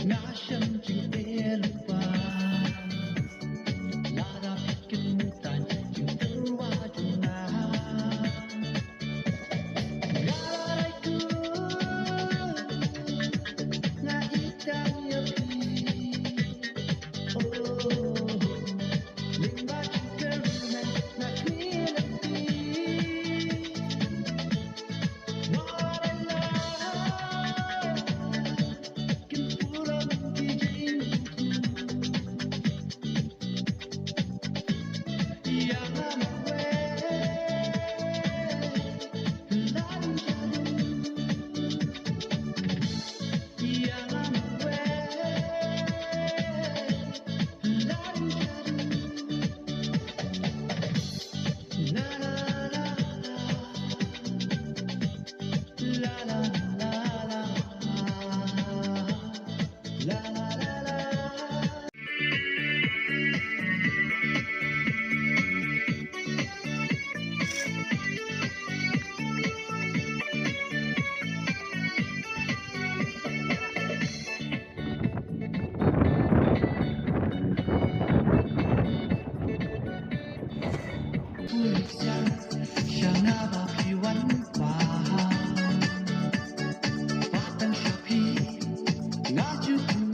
那深情别了吧。Lara bikin mutan cinta wajuna. Garaiku na ikan yapi. Oh, limba cikerunan na kinapi. Warna kimpuran kijingku.像那把皮弯花，花灯小皮，那就不。